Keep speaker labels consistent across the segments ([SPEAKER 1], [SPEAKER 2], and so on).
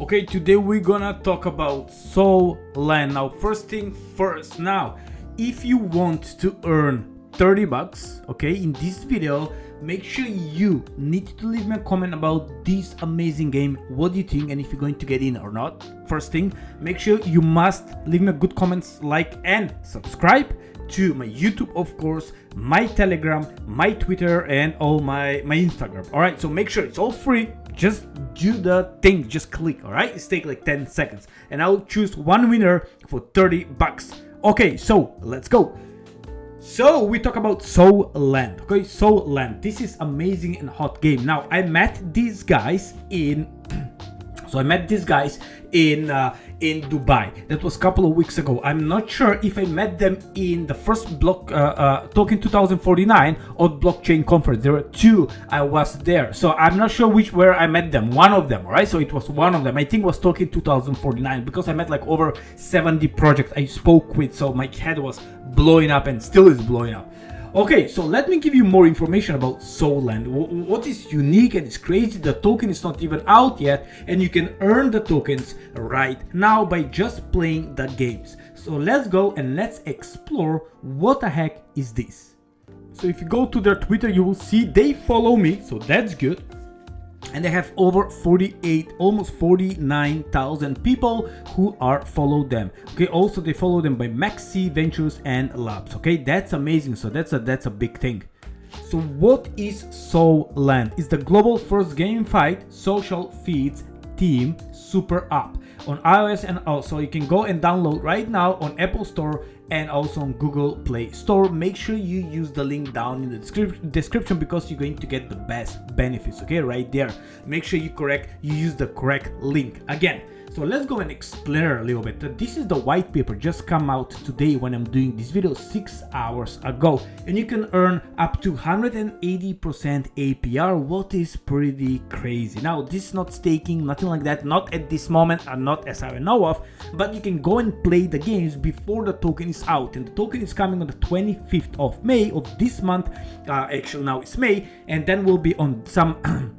[SPEAKER 1] Okay, today we're gonna talk about Soul Land. Now, first thing first. Now, if you want to earn 30 bucks, okay, in this video, make sure you need to leave me a comment about this amazing game. What do you think, and if you're going to get in or not? First thing, make sure you must leave me a good comments, like, and subscribe to my YouTube, of course, my Telegram, my Twitter, and all my Instagram. All right, so make sure it's all free. Just do the thing, just click. All right, it's take like 10 seconds, and I'll choose one winner for 30 bucks. Okay, so let's go. So we talk about Soul Land. Okay, Soul Land, this is amazing and hot game. Now, I met these guys in in Dubai. That was a couple of weeks ago. I'm not sure if I met them in the first block token 2049 or blockchain conference. There were two. I was there, so I'm not sure where I met them. One of them, all right? So it was one of them. I think it was token 2049 because I met like over 70 projects I spoke with. So my head was blowing up and still is blowing up. Okay, so let me give you more information about Soul Land. What is unique and is crazy, the token is not even out yet, and you can earn the tokens right now by just playing the games. So let's go and let's explore what the heck is this. So if you go to their Twitter, you will see they follow me, so that's good. And they have over 48, almost 49,000 people who are follow them. Okay, also they follow them by Maxi, Ventures, and Labs. Okay, that's amazing. So that's a big thing. So what is Soul Land? It's the global first gamified social feeds team super app on iOS, and also you can go and download right now on Apple Store and also on Google Play Store. Make sure you use the link down in the description because you're going to get the best benefits. Okay, right there. Make sure you use the correct link again. So let's go and explain a little bit. This is the white paper, just come out today when I'm doing this video 6 hours ago, and you can earn up to 180% APR, what is pretty crazy. Now, this is not staking, nothing like that, not at this moment, and not as I know of, but you can go and play the games before the token is out, and the token is coming on the 25th of May of this month. Actually now it's May, and then we'll be on some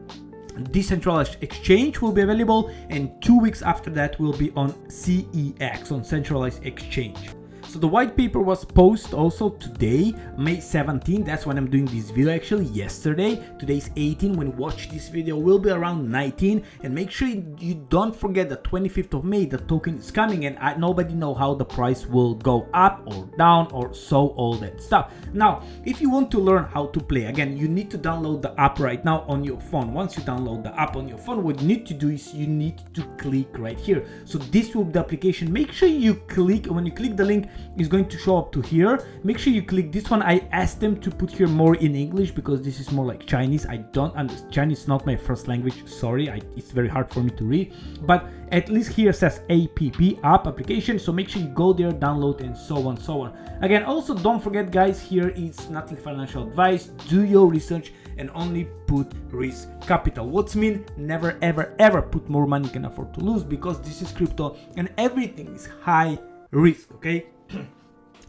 [SPEAKER 1] decentralized exchange will be available, and 2 weeks after that will be on CEX, on centralized exchange. So the white paper was posted also today, May 17. That's when I'm doing this video, actually yesterday. Today's 18. When you watch this video will be around 19. And make sure you don't forget the 25th of May, the token is coming, and nobody know how the price will go up or down or so, all that stuff. Now, if you want to learn how to play, again, you need to download the app right now on your phone. Once you download the app on your phone, what you need to do is you need to click right here. So this will be the application. Make sure you click, when you click the link, is going to show up to here. Make sure you click this one. I asked them to put here more in English because this is more like Chinese. I don't understand. Chinese is not my first language. Sorry, it's very hard for me to read. But at least here says app application. So make sure you go there, download, and so on, so on. Again, also don't forget, guys, here is nothing financial advice. Do your research and only put risk capital. What's mean? Never, ever, ever put more money you can afford to lose, because this is crypto and everything is high risk. Okay.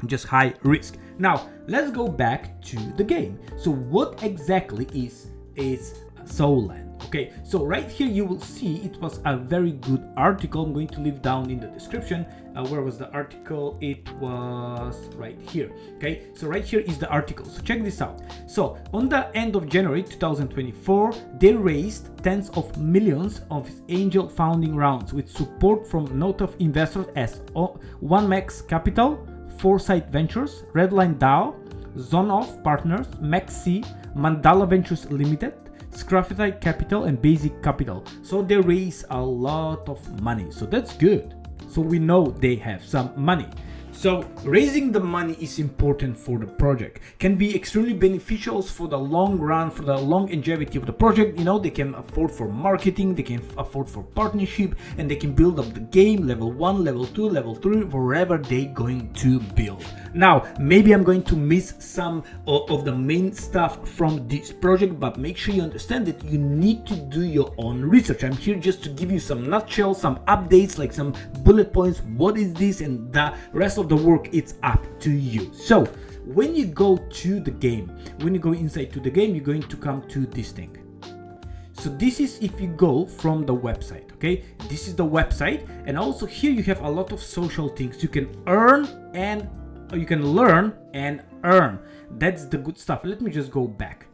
[SPEAKER 1] Just high risk. Now let's go back to the game. So what exactly is Soul Land? Okay, so right here you will see it was a very good article. I'm going to leave down in the description. Where was the article? It was right here. Okay, so right here is the article. So check this out. So on the end of January 2024, they raised tens of millions of angel funding rounds with support from noted investors as 1Max Capital, Foresight Ventures, Redline DAO, Zone of Partners, Maxi, Mandala Ventures Limited, Scraffy Capital, and Basic Capital. So they raise a lot of money, so that's good. So we know they have some money. So raising the money is important for the project, can be extremely beneficial for the long run, for the long longevity of the project. You know, they can afford for marketing, they can afford for partnership, and they can build up the game level 1, level 2, level 3, wherever they're going to build. Now, maybe I'm going to miss some of the main stuff from this project, but make sure you understand that you need to do your own research. I'm here just to give you some nutshell, some updates, like some bullet points. What is this? And the rest of the work, it's up to you. So when you go to the game, when you go inside to the game, you're going to come to this thing. So this is if you go from the website, okay? This is the website, and also here you have a lot of social things. You can earn and you can learn and earn. That's the good stuff. Let me just go back.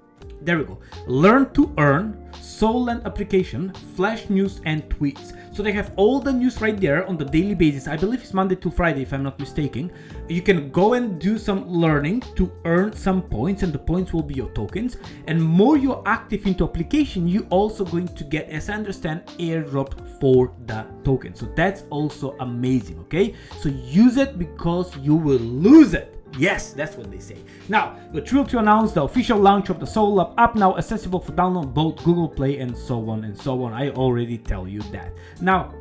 [SPEAKER 1] There we go. Learn to earn, Solend application, flash news and tweets. So they have all the news right there on the daily basis. I believe it's Monday to Friday if I'm not mistaken. You can go and do some learning to earn some points, and the points will be your tokens. And more you're active into application, you also going to get, as I understand, airdrop for the token. So that's also amazing, okay? So use it because you will lose it. Yes, that's what they say. Now, we're thrilled to announce the official launch of the Solend app, now accessible for download both Google Play and so on and so on. I already tell you that. Now,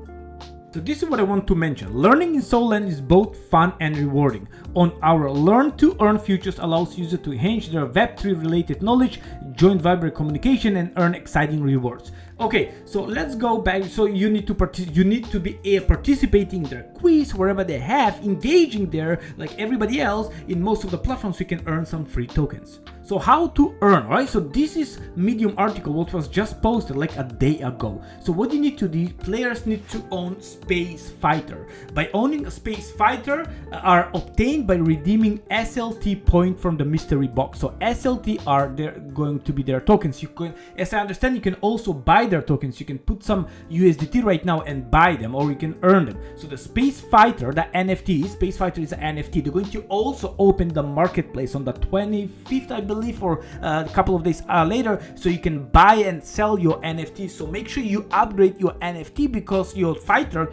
[SPEAKER 1] so this is what I want to mention. Learning in Solend is both fun and rewarding. On our Learn to Earn features allows users to enhance their Web3 related knowledge, join vibrant communication, and earn exciting rewards. Okay, so let's go back. So you need to be participating in their quiz wherever they have, engaging there like everybody else. In most of the platforms, you can earn some free tokens. So how to earn, right? So this is Medium article what was just posted like a day ago. So what you need to do, players need to own Space Fighter. By owning a Space Fighter are obtained by redeeming SLT point from the mystery box. So SLT are going to be their tokens. You can, as I understand, you can also buy their tokens. You can put some USDT right now and buy them, or you can earn them. So the Space Fighter, the NFT, Space Fighter is an NFT. They're going to also open the marketplace on the 25th, I believe, or a couple of days later, so you can buy and sell your NFT. So make sure you upgrade your NFT because your fighter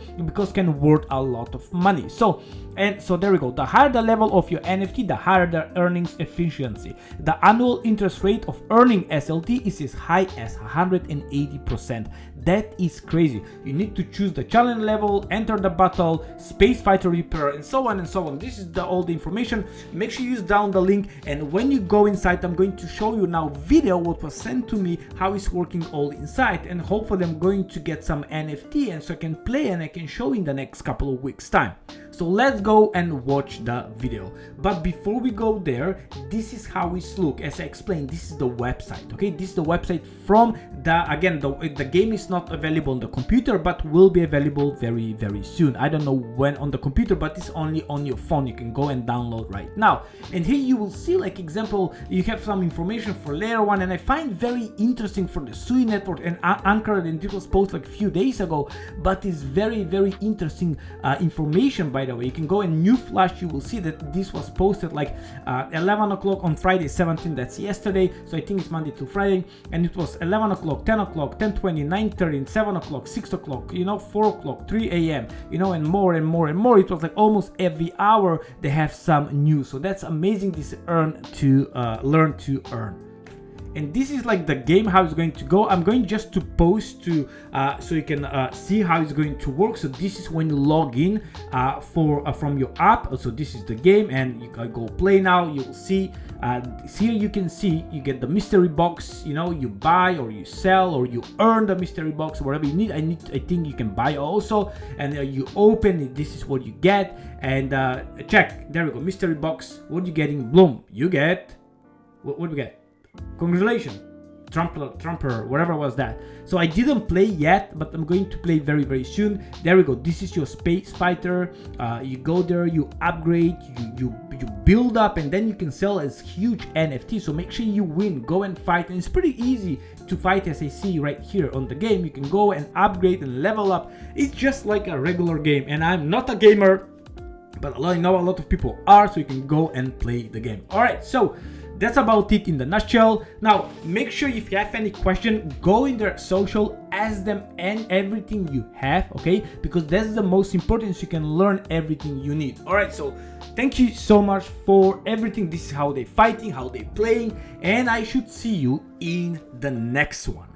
[SPEAKER 1] can worth a lot of money. So there we go. The higher the level of your NFT, the higher the earnings efficiency. The annual interest rate of earning SLT is as high as 180%. That is crazy. You need to choose the challenge level, enter the battle, Space Fighter repair, and so on and so on. This is all the information. Make sure you use down the link, and when you go inside, I'm going to show you now video what was sent to me, how it's working all inside, and hopefully I'm going to get some NFT, and so I can play and I can show in the next couple of weeks time. So let's go and watch the video. But before we go there, this is how it looks. As I explained, this is the website. Okay, this is the website from the game is not available on the computer, but will be available very, very soon. I don't know when on the computer, but it's only on your phone. You can go and download right now. And here you will see, like example, you have some information for layer one, and I find very interesting for the Sui network and Anchor, and it was posted like a few days ago, but it's very, very interesting information. By the way, you can go in New Flash, you will see that this was posted like 11 o'clock on Friday 17, that's yesterday, so I think it's Monday to Friday, and it was 11 o'clock, 10 o'clock, 10:20, 9:30, 7 o'clock, 6 o'clock, 4 o'clock, 3 a.m, and more and more and more. It was like almost every hour they have some news. So that's amazing, this learn to earn. And this is like the game, how it's going to go. I'm going just to post to so you can see how it's going to work. So this is when you log in from your app. So this is the game, and you can go play now. You'll see here you can see you get the mystery box. You buy or you sell or you earn the mystery box, whatever you need. I think you can buy also, and you open it. This is what you get, and check. There we go, mystery box. What you getting? Bloom. You get what do we get? Congratulations, Trumper, whatever was that. So I didn't play yet, but I'm going to play very, very soon. There we go. This is your Space Fighter. You go there, you upgrade, you build up, and then you can sell as huge NFT. So make sure you win, go and fight, and it's pretty easy to fight, as I see right here on the game. You can go and upgrade and level up. It's just like a regular game, and I'm not a gamer, but I know a lot of people are, so you can go and play the game. All right, so that's about it in the nutshell. Now, make sure if you have any question, go in their social, ask them and everything you have, okay? Because that's the most important, so you can learn everything you need. All right, so thank you so much for everything. This is how they're fighting, how they're playing, and I should see you in the next one.